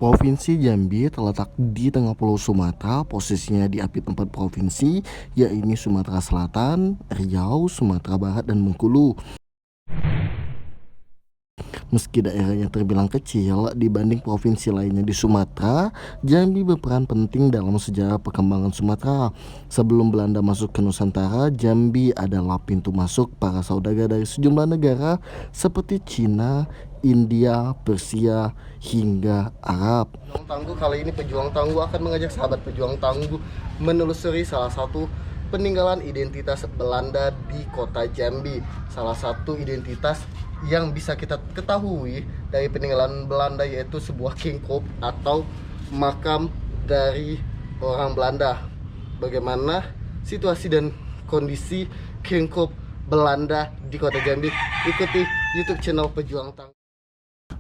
Provinsi Jambi terletak di tengah Pulau Sumatera, posisinya di apit 4 provinsi, yaitu Sumatera Selatan, Riau, Sumatera Barat, dan Bengkulu. Meski daerahnya terbilang kecil dibanding provinsi lainnya di Sumatera, Jambi berperan penting dalam sejarah perkembangan Sumatera. Sebelum Belanda masuk ke Nusantara, Jambi adalah pintu masuk para saudagar dari sejumlah negara seperti Cina, India, Persia, hingga Arab. Pejuang Tangguh kali ini Pejuang Tangguh akan mengajak sahabat Pejuang Tangguh menelusuri salah satu peninggalan identitas Belanda di kota Jambi. Salah satu identitas yang bisa kita ketahui dari peninggalan Belanda yaitu sebuah kingkop atau makam dari orang Belanda. Bagaimana situasi dan kondisi kingkop Belanda di kota Jambi? Ikuti YouTube channel Pejuang Tangguh.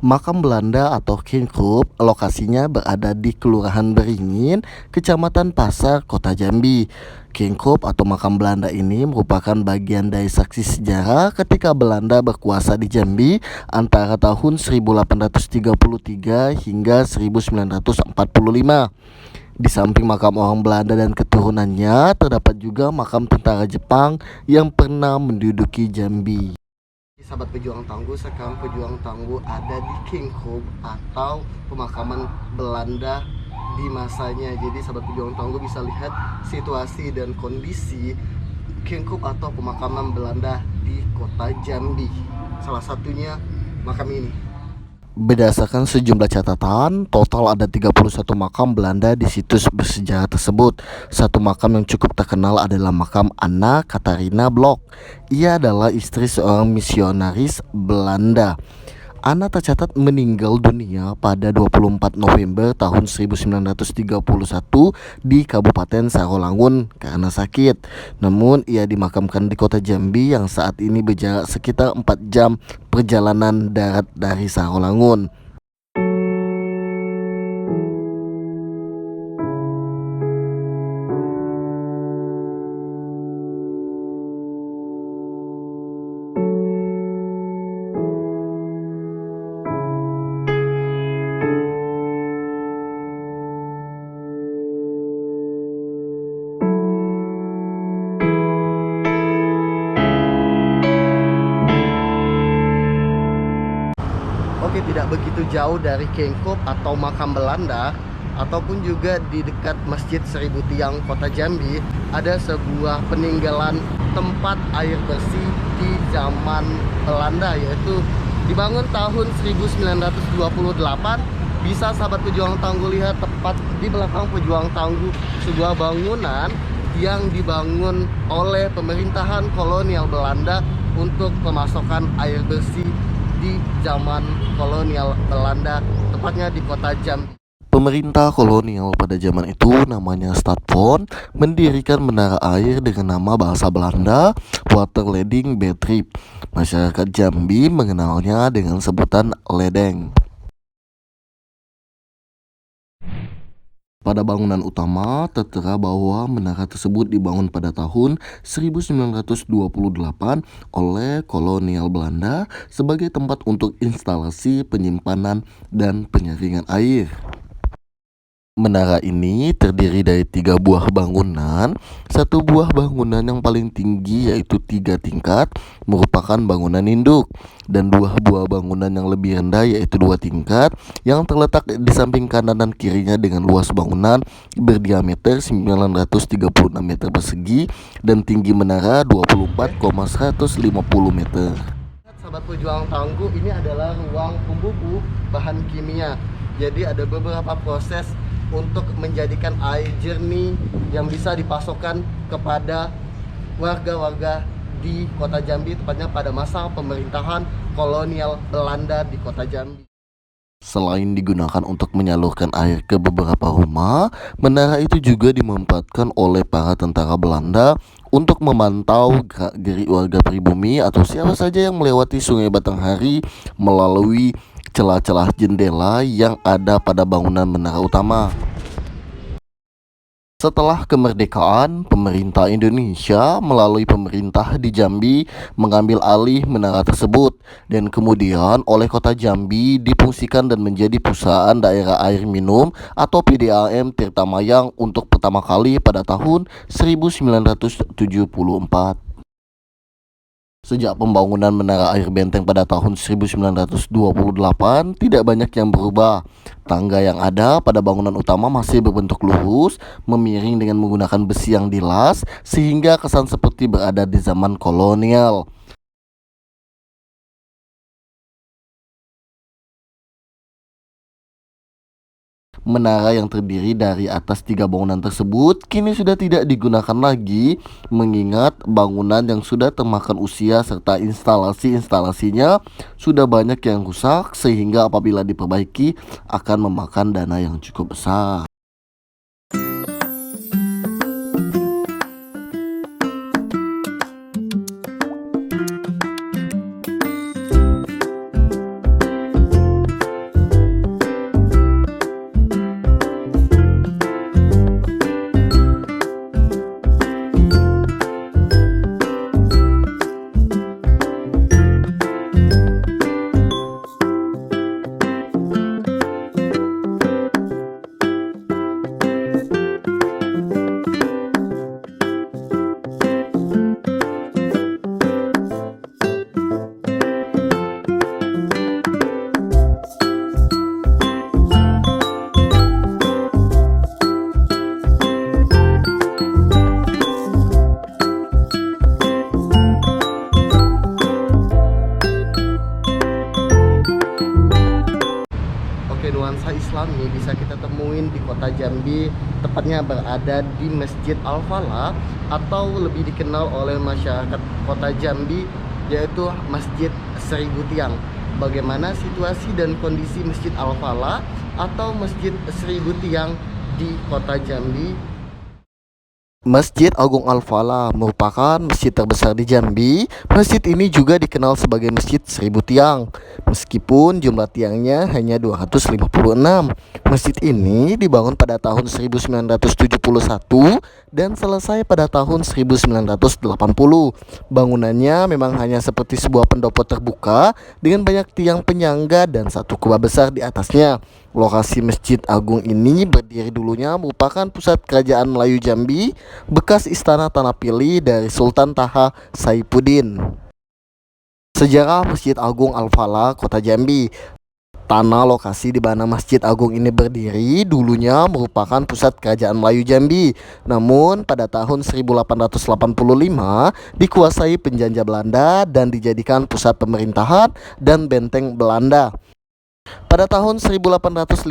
Makam Belanda atau Kingkop lokasinya berada di Kelurahan Beringin, Kecamatan Pasar, Kota Jambi. Kingkop atau makam Belanda ini merupakan bagian dari saksi sejarah ketika Belanda berkuasa di Jambi antara tahun 1833 hingga 1945. Di samping makam orang Belanda dan keturunannya, terdapat juga makam tentara Jepang yang pernah menduduki Jambi. Sahabat Pejuang Tangguh, sekarang Pejuang Tangguh ada di Kingkop atau pemakaman Belanda di masanya. Jadi sahabat Pejuang Tangguh bisa lihat situasi dan kondisi Kingkop atau pemakaman Belanda di kota Jambi. Salah satunya makam ini. Berdasarkan sejumlah catatan, total ada 31 makam Belanda di situs bersejarah tersebut. Satu makam yang cukup terkenal adalah makam Anna Katarina Blok. Ia adalah istri seorang misionaris Belanda. Anna tercatat meninggal dunia pada 24 November tahun 1931 di Kabupaten Sarolangun karena sakit. Namun ia dimakamkan di kota Jambi yang saat ini berjarak sekitar 4 jam perjalanan darat dari Sarolangun. Oke, tidak begitu jauh dari Kingkop atau makam Belanda ataupun juga di dekat Masjid Seribu Tiang Kota Jambi ada sebuah peninggalan tempat air bersih di zaman Belanda, yaitu dibangun tahun 1928. Bisa sahabat Pejuang Tangguh lihat tepat di belakang Pejuang Tangguh sebuah bangunan yang dibangun oleh pemerintahan kolonial Belanda untuk pemasokan air bersih di zaman kolonial Belanda, tepatnya di kota Jambi. Pemerintah kolonial pada zaman itu namanya Stadfond mendirikan menara air dengan nama bahasa Belanda Waterleiding Bedrip. Masyarakat Jambi mengenalnya dengan sebutan ledeng. Pada bangunan utama tertera bahwa menara tersebut dibangun pada tahun 1928 oleh kolonial Belanda sebagai tempat untuk instalasi penyimpanan dan penyaringan air. Menara ini terdiri dari 3 buah bangunan. Satu buah bangunan yang paling tinggi yaitu 3 tingkat merupakan bangunan induk, dan 2 buah bangunan yang lebih rendah yaitu 2 tingkat yang terletak di samping kanan dan kirinya dengan luas bangunan berdiameter 936 meter persegi dan tinggi menara 24,150 meter. Sahabat Pejuang Tangguh, ini adalah ruang pembubuh bahan kimia. Jadi ada beberapa proses untuk menjadikan air jernih yang bisa dipasokkan kepada warga-warga di kota Jambi, tepatnya pada masa pemerintahan kolonial Belanda di kota Jambi. Selain digunakan untuk menyalurkan air ke beberapa rumah, menara itu juga dimanfaatkan oleh para tentara Belanda untuk memantau gerak-gerik warga pribumi atau siapa saja yang melewati Sungai Batanghari melalui celah-celah jendela yang ada pada bangunan menara utama. Setelah kemerdekaan, pemerintah Indonesia melalui pemerintah di Jambi mengambil alih menara tersebut dan kemudian oleh Kota Jambi difungsikan dan menjadi perusahaan daerah air minum atau PDAM Tirtamayang untuk pertama kali pada tahun 1974. Sejak pembangunan Menara Air Benteng pada tahun 1928, tidak banyak yang berubah. Tangga yang ada pada bangunan utama masih berbentuk lurus, memiring dengan menggunakan besi yang dilas, sehingga kesan seperti berada di zaman kolonial. Menara yang terdiri dari atas 3 bangunan tersebut kini sudah tidak digunakan lagi, mengingat bangunan yang sudah termakan usia serta instalasi-instalasinya sudah banyak yang rusak, sehingga apabila diperbaiki akan memakan dana yang cukup besar. Nuansa Islami bisa kita temuin di kota Jambi, tepatnya berada di Masjid Al-Falah atau lebih dikenal oleh masyarakat kota Jambi yaitu Masjid Seribu Tiang. Bagaimana situasi dan kondisi Masjid Al-Falah atau Masjid Seribu Tiang di kota Jambi? Masjid Agung Al-Falah merupakan masjid terbesar di Jambi. Masjid ini juga dikenal sebagai Masjid Seribu Tiang, meskipun jumlah tiangnya hanya 256. Masjid ini dibangun pada tahun 1971 dan selesai pada tahun 1980. Bangunannya memang hanya seperti sebuah pendopo terbuka dengan banyak tiang penyangga dan satu kubah besar di atasnya. Lokasi Masjid Agung ini berdiri dulunya merupakan pusat kerajaan Melayu Jambi, bekas istana Tanapili dari Sultan Taha Saifuddin. Sejarah Masjid Agung Al-Falah Kota Jambi. Tanah lokasi di mana Masjid Agung ini berdiri dulunya merupakan pusat kerajaan Melayu Jambi. Namun pada tahun 1885 dikuasai penjajah Belanda dan dijadikan pusat pemerintahan dan benteng Belanda. Pada tahun 1858,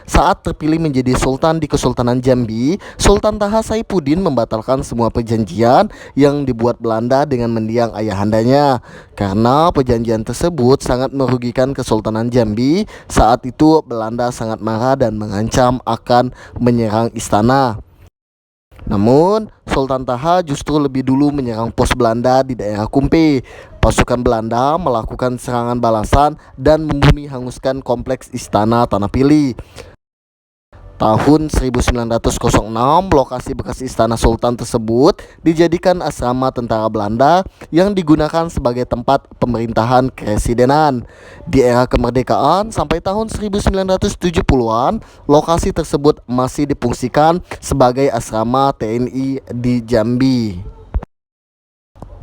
saat terpilih menjadi Sultan di Kesultanan Jambi, Sultan Taha Saifuddin membatalkan semua perjanjian yang dibuat Belanda dengan mendiang ayahandanya. Karena perjanjian tersebut sangat merugikan Kesultanan Jambi, saat itu Belanda sangat marah dan mengancam akan menyerang istana. Namun, Sultan Taha justru lebih dulu menyerang pos Belanda di daerah Kumpe. Pasukan Belanda melakukan serangan balasan dan membumi hanguskan kompleks istana Tanapili. Tahun 1906, lokasi bekas istana Sultan tersebut dijadikan asrama tentara Belanda yang digunakan sebagai tempat pemerintahan kepresidenan. Di era kemerdekaan sampai tahun 1970-an, lokasi tersebut masih difungsikan sebagai asrama TNI di Jambi.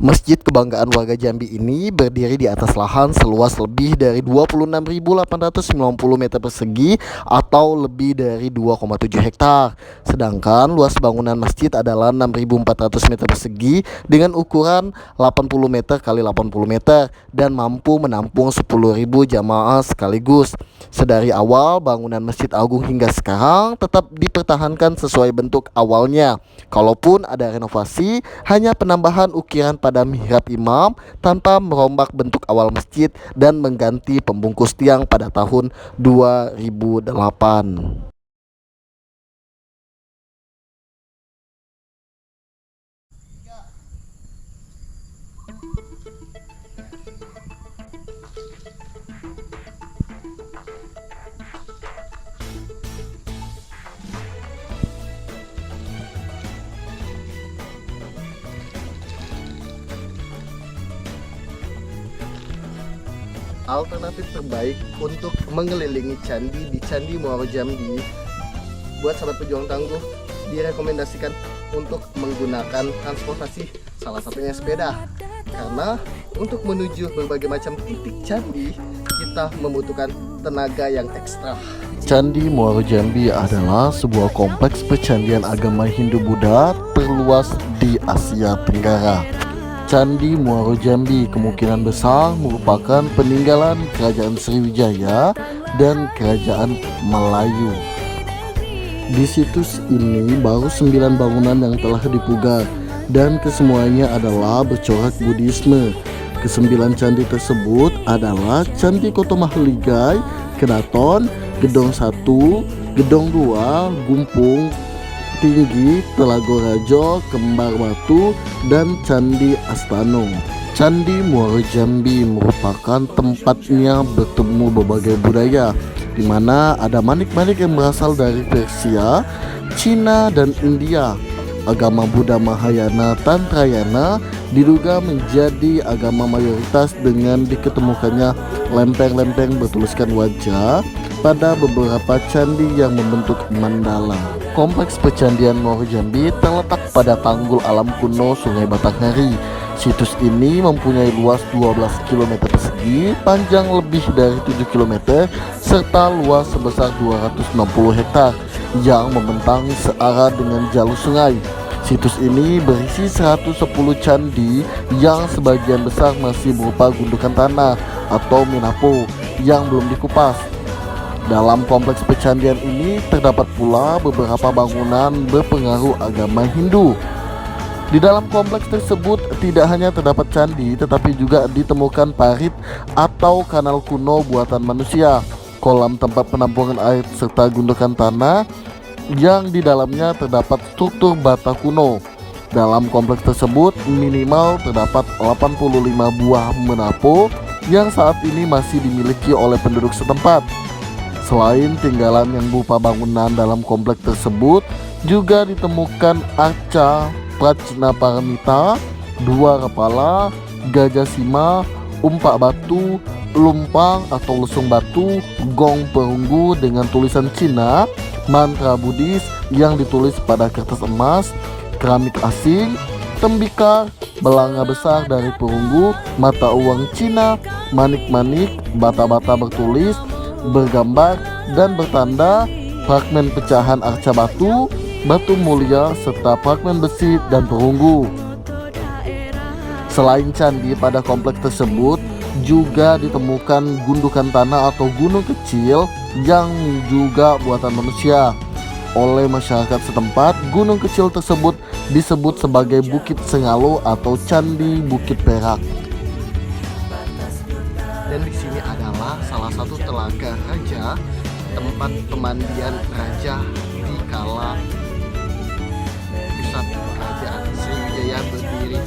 Masjid kebanggaan warga Jambi ini berdiri di atas lahan seluas lebih dari 26.890 meter persegi atau lebih dari 2,7 hektar. Sedangkan luas bangunan masjid adalah 6.400 meter persegi dengan ukuran 80 meter x 80 meter dan mampu menampung 10.000 jamaah sekaligus. Sedari awal bangunan Masjid Agung hingga sekarang tetap dipertahankan sesuai bentuk awalnya. Kalaupun ada renovasi, hanya penambahan ukiran pada mihrab imam tanpa merombak bentuk awal masjid dan mengganti pembungkus tiang pada tahun 2008. alternatif terbaik untuk mengelilingi candi di Candi Muaro Jambi. Buat sahabat pejuang tangguh, direkomendasikan untuk menggunakan transportasi, salah satunya sepeda. Karena untuk menuju berbagai macam titik candi, kita membutuhkan tenaga yang ekstra. Candi Muaro Jambi adalah sebuah kompleks pecandian agama Hindu-Buddha terluas di Asia Tenggara. Candi Muaro Jambi kemungkinan besar merupakan peninggalan Kerajaan Sriwijaya dan Kerajaan Melayu. Di situs ini baru 9 bangunan yang telah dipugar dan kesemuanya adalah bercorak Buddhisme. Kesembilan candi tersebut adalah Candi Kotomahligai, Kedaton, Gedong 1, Gedong 2, Gumpung Tinggi, Telago Rajo, Kembar Batu, dan Candi Astano. Candi Muaro Jambi merupakan tempatnya bertemu berbagai budaya, di mana ada manik-manik yang berasal dari Persia, Cina, dan India. Agama Buddha Mahayana Tantrayana diduga menjadi agama mayoritas dengan diketemukannya lempeng-lempeng bertuliskan wajah pada beberapa candi yang membentuk mandala. Kompleks Pecandian Muaro Jambi terletak pada tanggul alam kuno Sungai Batanghari. Situs ini mempunyai luas 12 km persegi, panjang lebih dari 7 km, serta luas sebesar 260 hektar yang membentang searah dengan jalur sungai. Situs ini berisi 110 candi yang sebagian besar masih berupa gundukan tanah atau minapo yang belum dikupas. Dalam kompleks pecandian ini terdapat pula beberapa bangunan berpengaruh agama Hindu. Di dalam kompleks tersebut tidak hanya terdapat candi, tetapi juga ditemukan parit atau kanal kuno buatan manusia, kolam tempat penampungan air, serta gundukan tanah yang di dalamnya terdapat struktur bata kuno. Dalam kompleks tersebut minimal terdapat 85 buah menapo yang saat ini masih dimiliki oleh penduduk setempat. Selain tinggalan yang berupa bangunan dalam kompleks tersebut, juga ditemukan arca Prajna Paramita, 2 kepala, gajah sima, umpak batu, lumpang atau lesung batu, gong perunggu dengan tulisan Cina, mantra Buddhis yang ditulis pada kertas emas, keramik asing, tembikar, belanga besar dari perunggu, mata uang Cina, manik-manik, bata-bata bertulis, bergambar dan bertanda, fragmen pecahan arca batu, batu mulia, serta fragmen besi dan perunggu. Selain candi, pada kompleks tersebut juga ditemukan gundukan tanah atau gunung kecil yang juga buatan manusia. Oleh masyarakat setempat, gunung kecil tersebut disebut sebagai Bukit Sengalo atau Candi Bukit Perak. Dan di sini adalah salah satu telaga raja, tempat pemandian raja di kala pusat kerajaan Sriwijaya berdiri.